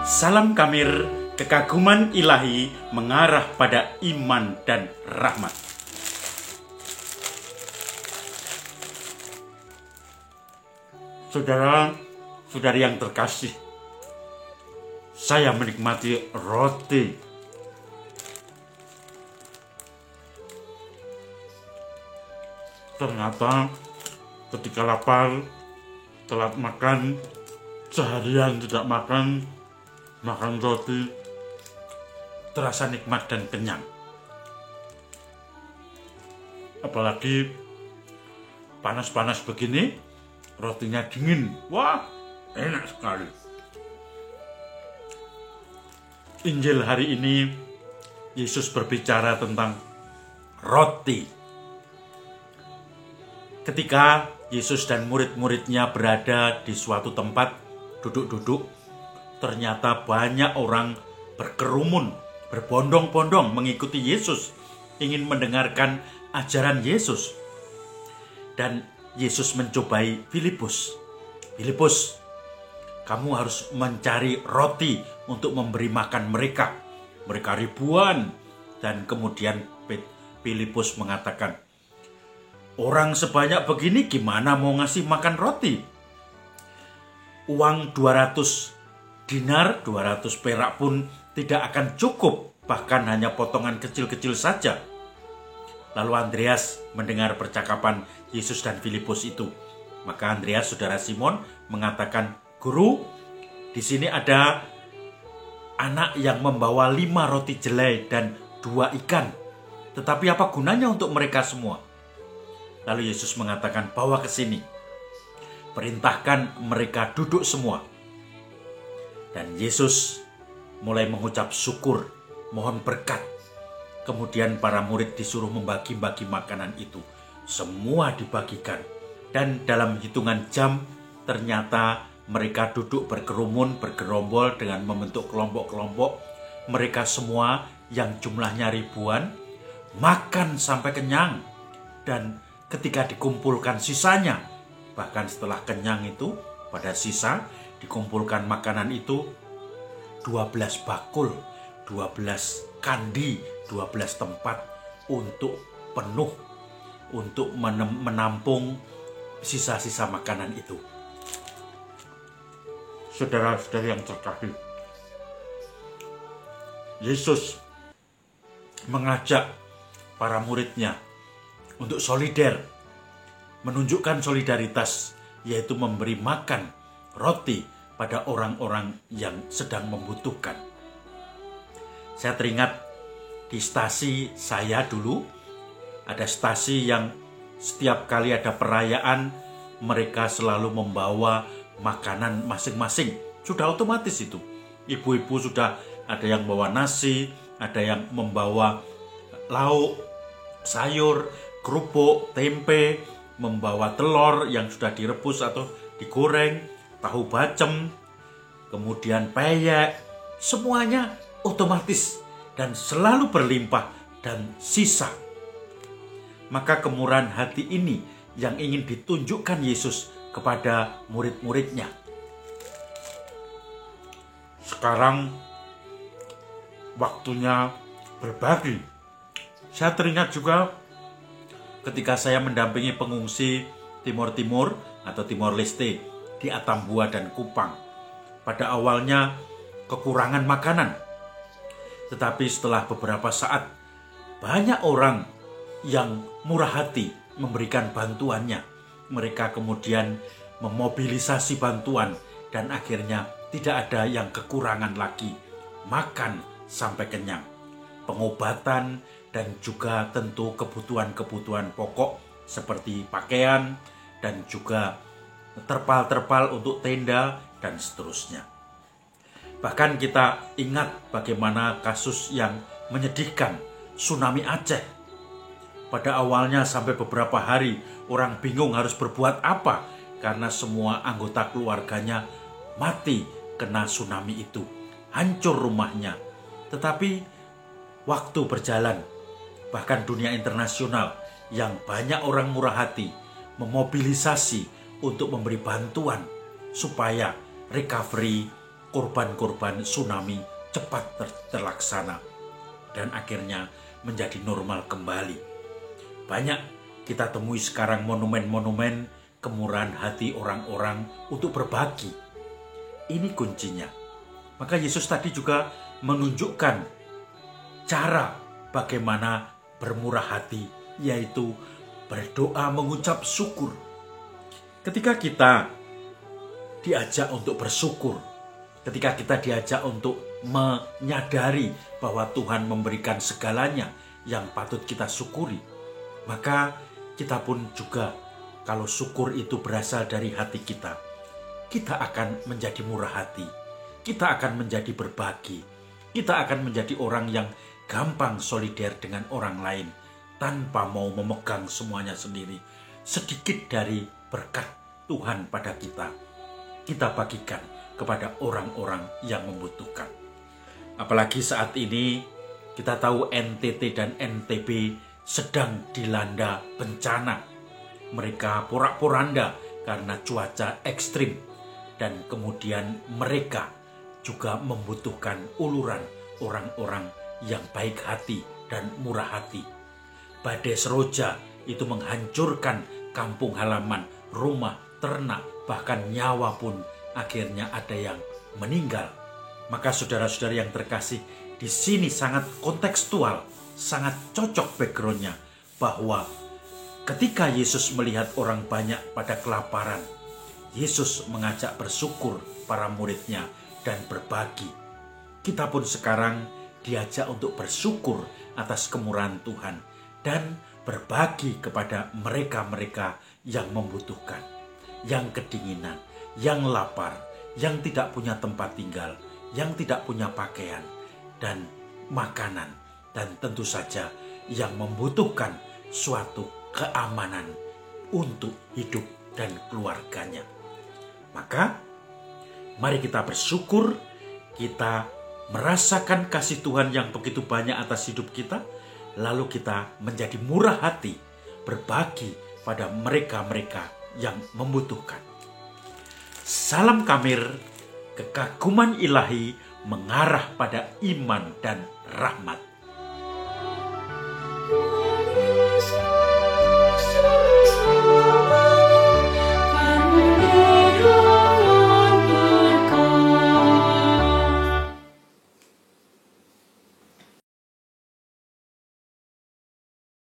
Salam Kamir, kekaguman ilahi mengarah pada iman dan rahmat. Saudara-saudari yang terkasih, saya menikmati roti. Ternyata ketika lapar, telat makan, seharian tidak makan roti, terasa nikmat dan kenyang. Apalagi panas-panas begini, rotinya dingin. Wah, enak sekali. Injil hari ini, Yesus berbicara tentang roti. Ketika Yesus dan murid-muridnya berada di suatu tempat, duduk-duduk, ternyata banyak orang berkerumun, berbondong-bondong mengikuti Yesus, ingin mendengarkan ajaran Yesus. Dan Yesus mencobai Filipus. Filipus, kamu harus mencari roti untuk memberi makan mereka. Mereka ribuan. Dan kemudian Filipus mengatakan, orang sebanyak begini gimana mau ngasih makan roti? Uang 200 dinar, 200 perak pun tidak akan cukup, bahkan hanya potongan kecil-kecil saja. Lalu Andreas mendengar percakapan Yesus dan Filipus itu. Maka Andreas, saudara Simon, mengatakan, Guru, di sini ada anak yang membawa 5 roti jelai dan 2 ikan. Tetapi apa gunanya untuk mereka semua? Lalu Yesus mengatakan, bawa ke sini. Perintahkan mereka duduk semua. Dan Yesus mulai mengucap syukur, mohon berkat. Kemudian para murid disuruh membagi-bagi makanan itu. Semua dibagikan. Dan dalam hitungan jam, ternyata mereka duduk berkerumun, bergerombol dengan membentuk kelompok-kelompok. Mereka semua yang jumlahnya ribuan, makan sampai kenyang. Dan ketika dikumpulkan sisanya, bahkan setelah kenyang itu, pada sisa, dikumpulkan makanan itu 12 bakul, 12 kandi, 12 tempat untuk penuh, untuk menampung sisa-sisa makanan itu. Saudara-saudari yang terkasih, Yesus mengajak para muridnya untuk solider, menunjukkan solidaritas, yaitu memberi makan roti pada orang-orang yang sedang membutuhkan. Saya teringat di stasi saya dulu, ada stasi yang setiap kali ada perayaan, mereka selalu membawa makanan masing-masing. Sudah otomatis itu. Ibu-ibu sudah ada yang bawa nasi, ada yang membawa lauk, sayur, kerupuk, tempe, membawa telur yang sudah direbus atau digoreng, tahu bacem, kemudian peyek, semuanya otomatis dan selalu berlimpah dan sisa. Maka kemurahan hati ini yang ingin ditunjukkan Yesus kepada murid-muridnya. Sekarang waktunya berbagi. Saya teringat juga ketika saya mendampingi pengungsi Timur Timur atau Timor Leste di Atambua dan Kupang. Pada awalnya kekurangan makanan. Tetapi setelah beberapa saat, banyak orang yang murah hati memberikan bantuannya. Mereka kemudian memobilisasi bantuan dan akhirnya tidak ada yang kekurangan lagi. Makan sampai kenyang. Pengobatan dan juga tentu kebutuhan-kebutuhan pokok seperti pakaian dan juga terpal-terpal untuk tenda dan seterusnya. Bahkan kita ingat bagaimana kasus yang menyedihkan, tsunami Aceh. Pada awalnya sampai beberapa hari orang bingung harus berbuat apa karena semua anggota keluarganya mati kena tsunami itu. Hancur rumahnya. Tetapi waktu berjalan, bahkan dunia internasional yang banyak orang murah hati memobilisasi untuk memberi bantuan supaya recovery korban-korban tsunami cepat terlaksana dan akhirnya menjadi normal kembali. Banyak kita temui sekarang monumen-monumen kemurahan hati orang-orang untuk berbagi. Ini kuncinya. Maka Yesus tadi juga menunjukkan cara bagaimana bermurah hati, yaitu berdoa mengucap syukur. Ketika kita diajak untuk bersyukur, ketika kita diajak untuk menyadari bahwa Tuhan memberikan segalanya yang patut kita syukuri, maka kita pun juga, kalau syukur itu berasal dari hati kita akan menjadi murah hati, kita akan menjadi berbagi, kita akan menjadi orang yang gampang solider dengan orang lain tanpa mau memegang semuanya sendiri. Sedikit dari berkat Tuhan pada kita bagikan kepada orang-orang yang membutuhkan. Apalagi saat ini kita tahu NTT dan NTB sedang dilanda bencana. Mereka porak-poranda karena cuaca ekstrim, dan kemudian mereka juga membutuhkan uluran orang-orang yang baik hati dan murah hati. Badai Seroja itu menghancurkan kampung halaman, rumah, ternak, bahkan nyawa pun akhirnya ada yang meninggal. Maka saudara-saudara yang terkasih, di sini sangat kontekstual, sangat cocok backgroundnya, bahwa ketika Yesus melihat orang banyak pada kelaparan, Yesus mengajak bersyukur para muridnya dan berbagi. Kita pun sekarang diajak untuk bersyukur atas kemurahan Tuhan dan berbagi kepada mereka-mereka yang membutuhkan, yang kedinginan, yang lapar, yang tidak punya tempat tinggal, yang tidak punya pakaian dan makanan, dan tentu saja yang membutuhkan suatu keamanan untuk hidup dan keluarganya. Maka mari kita bersyukur, kita merasakan kasih Tuhan yang begitu banyak atas hidup kita, lalu kita menjadi murah hati, berbagi pada mereka-mereka yang membutuhkan. Salam Kamir, kekaguman ilahi mengarah pada iman dan rahmat.